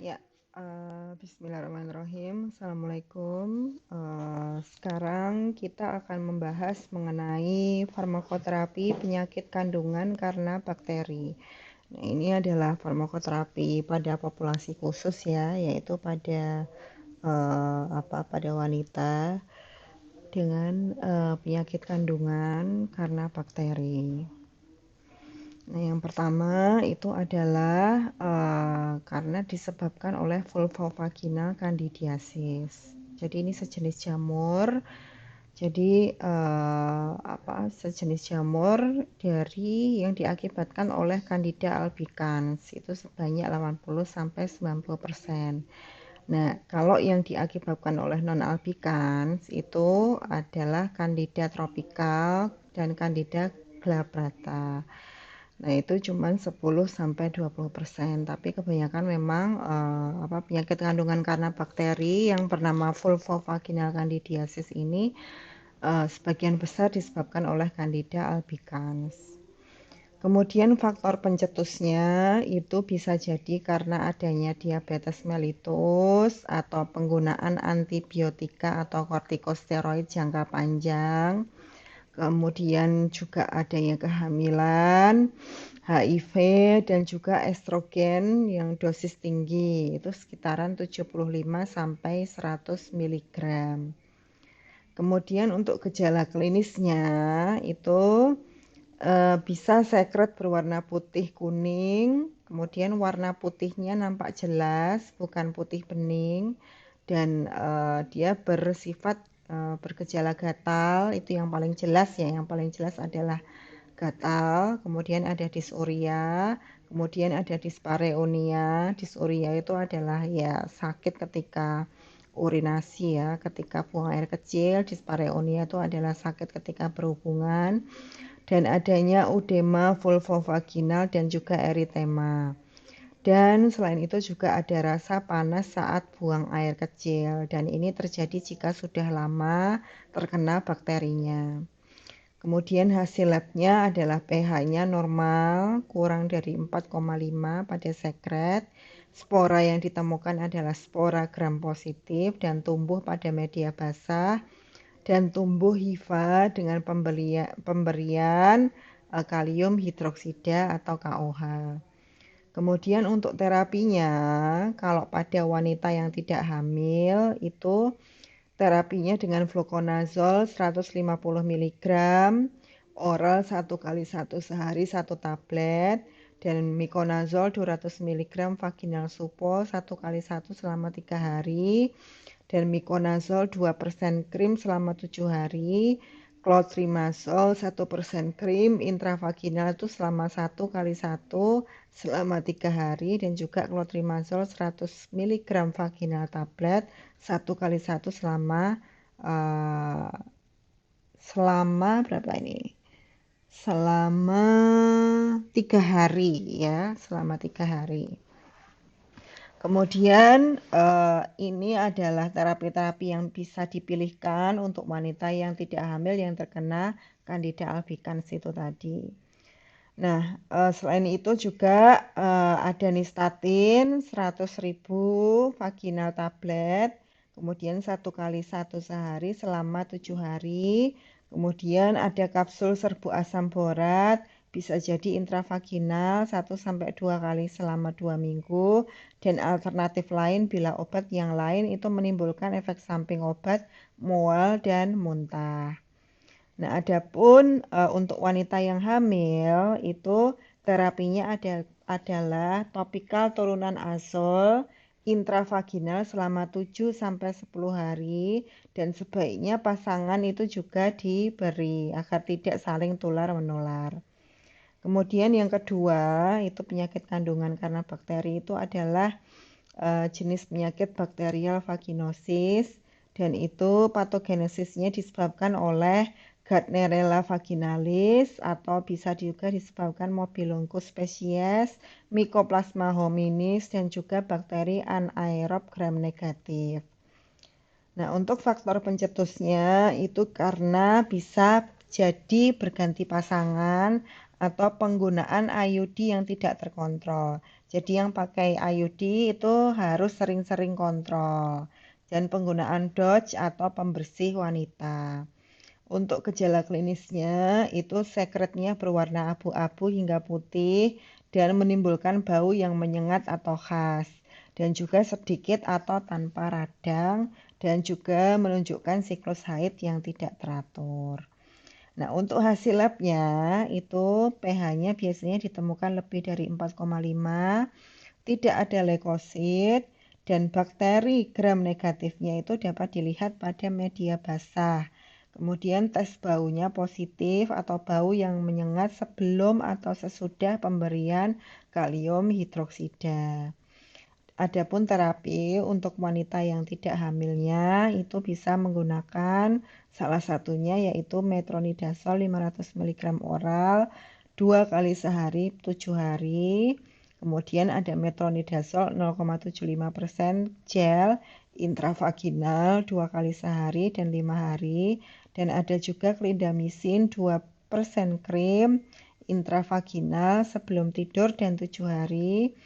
Ya, bismillahirrahmanirrahim. Assalamualaikum. Sekarang kita akan membahas mengenai farmakoterapi penyakit kandungan karena bakteri. Nah, ini adalah farmakoterapi pada populasi khusus ya, yaitu pada pada wanita dengan penyakit kandungan karena bakteri. Nah, yang pertama itu adalah karena disebabkan oleh vulvovaginal candidiasis. Jadi ini sejenis jamur. Jadi sejenis jamur dari yang diakibatkan oleh Candida albicans itu sebanyak 80 sampai 90%. Nah, kalau yang diakibatkan oleh non albicans itu adalah Candida tropical dan Candida glabrata. Nah, itu cuma 10 sampai 20%, tapi kebanyakan memang penyakit kandungan karena bakteri yang bernama vulvovaginal candidiasis ini sebagian besar disebabkan oleh Candida albicans. Kemudian faktor pencetusnya itu bisa jadi karena adanya diabetes mellitus atau penggunaan antibiotika atau kortikosteroid jangka panjang. Kemudian juga adanya kehamilan, HIV, dan juga estrogen yang dosis tinggi, itu sekitaran 75 sampai 100 mg. Kemudian untuk gejala klinisnya itu bisa sekret berwarna putih kuning, kemudian warna putihnya nampak jelas, bukan putih bening, dan dia bersifat bergejala gatal, itu yang paling jelas ya, yang paling jelas adalah gatal, kemudian ada dysuria, kemudian ada dispareunia. Dysuria itu adalah ya sakit ketika urinasi ya, ketika buang air kecil. Dispareunia itu adalah sakit ketika berhubungan, dan adanya udema vulvovaginal dan juga eritema. Dan selain itu juga ada rasa panas saat buang air kecil, dan ini terjadi jika sudah lama terkena bakterinya. Kemudian hasil labnya adalah pH-nya normal, kurang dari 4,5 pada sekret. Spora yang ditemukan adalah spora gram positif dan tumbuh pada media basah, dan tumbuh hifa dengan pemberian kalium hidroksida atau KOH. Kemudian untuk terapinya, kalau pada wanita yang tidak hamil itu terapinya dengan fluconazole 150 mg, oral 1 kali 1 sehari 1 tablet, dan miconazole 200 mg vaginal suppo 1 kali 1 selama 3 hari, dan miconazole 2% krim selama 7 hari, clotrimazole 1% krim intravaginal itu selama 1 kali 1 selama 3 hari, dan juga clotrimazole 100 mg vaginal tablet 1 kali 1 selama berapa ini? Selama 3 hari ya, selama 3 hari. Kemudian ini adalah terapi-terapi yang bisa dipilihkan untuk wanita yang tidak hamil yang terkena Candida albicans itu tadi. Nah, selain itu juga ada nystatin 100.000 vaginal tablet, kemudian 1 kali 1 sehari selama 7 hari. Kemudian ada kapsul serbuk asam borat, bisa jadi intravaginal 1 sampai 2 kali selama 2 minggu, dan alternatif lain bila obat yang lain itu menimbulkan efek samping obat, mual dan muntah. Nah, adapun untuk wanita yang hamil itu terapinya adalah topikal turunan azol intravaginal selama 7 sampai 10 hari, dan sebaiknya pasangan itu juga diberi agar tidak saling tular-menular. Kemudian yang kedua, itu penyakit kandungan karena bakteri itu adalah jenis penyakit bakterial vaginosis, dan itu patogenesisnya disebabkan oleh Gardnerella vaginalis atau bisa juga disebabkan Mobilongus species, Mycoplasma hominis, dan juga bakteri anaerob gram negatif. Nah, untuk faktor pencetusnya itu karena bisa jadi berganti pasangan atau penggunaan IUD yang tidak terkontrol. Jadi yang pakai IUD itu harus sering-sering kontrol. Dan penggunaan Dodge atau pembersih wanita. Untuk gejala klinisnya itu sekretnya berwarna abu-abu hingga putih dan menimbulkan bau yang menyengat atau khas. Dan juga sedikit atau tanpa radang dan juga menunjukkan siklus haid yang tidak teratur. Nah, untuk hasil labnya itu pH-nya biasanya ditemukan lebih dari 4,5, tidak ada leukosit, dan bakteri gram negatifnya itu dapat dilihat pada media basah. Kemudian tes baunya positif atau bau yang menyengat sebelum atau sesudah pemberian kalium hidroksida. Adapun terapi untuk wanita yang tidak hamilnya itu bisa menggunakan salah satunya yaitu metronidazol 500 mg oral 2 kali sehari 7 hari. Kemudian ada metronidazol 0,75% gel intravaginal 2 kali sehari dan 5 hari. Dan ada juga clindamycin 2% krim intravaginal sebelum tidur dan 7 hari.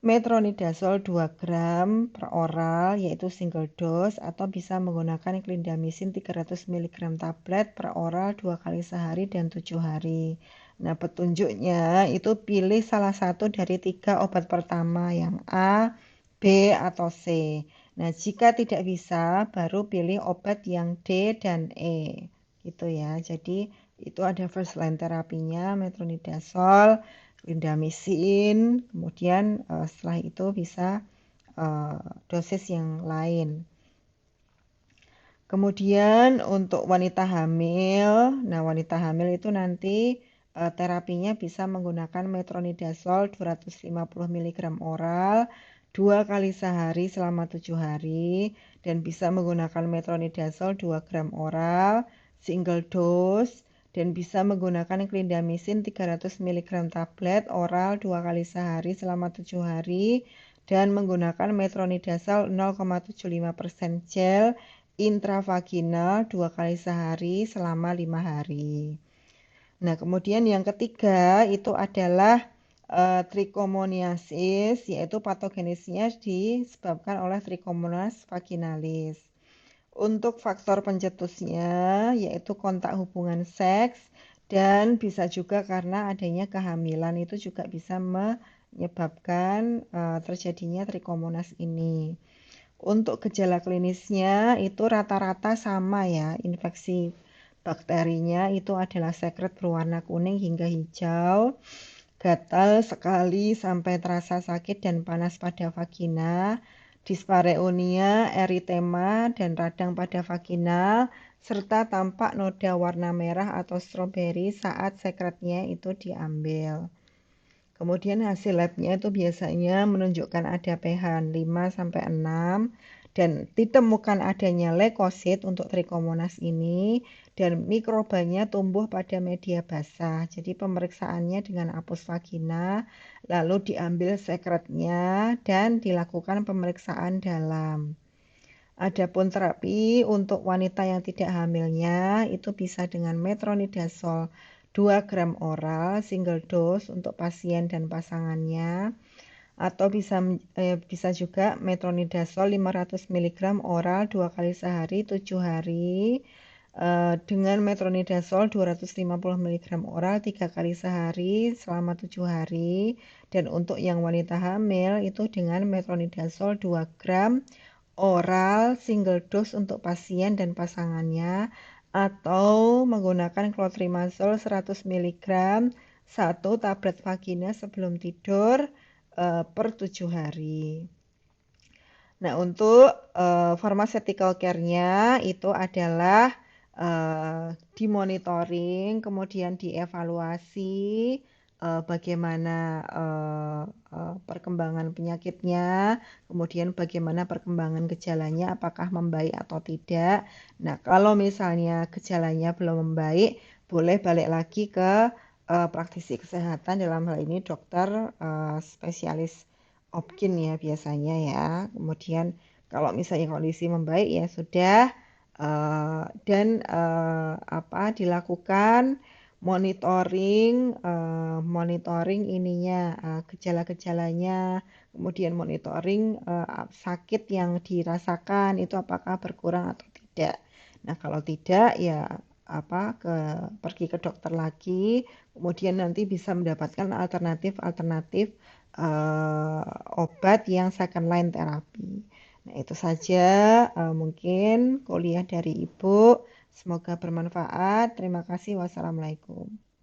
Metronidazol 2 gram per oral yaitu single dose atau bisa menggunakan clindamycin 300 mg tablet per oral 2 kali sehari dan 7 hari. Nah, petunjuknya itu pilih salah satu dari 3 obat pertama yang A, B, atau C. Nah, jika tidak bisa baru pilih obat yang D dan E. Gitu ya. Jadi itu ada first line terapinya metronidazol, clindamycin, kemudian setelah itu bisa dosis yang lain. Kemudian untuk wanita hamil, nah wanita hamil itu nanti terapinya bisa menggunakan metronidazol 250 mg oral 2 kali sehari selama 7 hari dan bisa menggunakan metronidazol 2 gram oral single dose dan bisa menggunakan clindamycin 300 mg tablet oral 2 kali sehari selama 7 hari dan menggunakan metronidazol 0,75% gel intravaginal 2 kali sehari selama 5 hari. Nah, kemudian yang ketiga itu adalah trichomoniasis, yaitu patogenisnya disebabkan oleh Trichomonas vaginalis. Untuk faktor pencetusnya yaitu kontak hubungan seks dan bisa juga karena adanya kehamilan itu juga bisa menyebabkan terjadinya Trichomonas ini. Untuk gejala klinisnya itu rata-rata sama ya, infeksi bakterinya itu adalah sekret berwarna kuning hingga hijau, gatal sekali sampai terasa sakit dan panas pada vagina, dispareunia, eritema, dan radang pada vagina, serta tampak noda warna merah atau stroberi saat sekretnya itu diambil. Kemudian hasil labnya itu biasanya menunjukkan ada pH 5-6 dan ditemukan adanya leukosit untuk Trichomonas ini dan mikrobanya tumbuh pada media basah. Jadi pemeriksaannya dengan apus vagina lalu diambil sekretnya dan dilakukan pemeriksaan dalam. Adapun terapi untuk wanita yang tidak hamilnya itu bisa dengan metronidazol 2 gram oral single dose untuk pasien dan pasangannya atau bisa juga metronidazol 500 mg oral 2 kali sehari 7 hari dengan metronidazol 250 mg oral 3 kali sehari selama 7 hari dan untuk yang wanita hamil itu dengan metronidazol 2 gram oral single dose untuk pasien dan pasangannya atau menggunakan clotrimazole 100 mg 1 tablet vagina sebelum tidur per 7 hari. Nah, untuk pharmaceutical care-nya itu adalah dimonitoring, kemudian dievaluasi bagaimana perkembangan penyakitnya, kemudian bagaimana perkembangan gejalanya, apakah membaik atau tidak. Nah, kalau misalnya gejalanya belum membaik, boleh balik lagi ke praktisi kesehatan, dalam hal ini dokter spesialis Opkin ya biasanya ya. Kemudian kalau misalnya kondisi membaik ya sudah dan dilakukan monitoring ininya, gejala-gejalanya, kemudian monitoring, sakit yang dirasakan itu apakah berkurang atau tidak. Nah, kalau tidak ya pergi ke dokter lagi, kemudian nanti bisa mendapatkan alternatif-alternatif obat yang second line terapi. Nah, itu saja mungkin kuliah dari Ibu. Semoga bermanfaat. Terima kasih. Wassalamualaikum.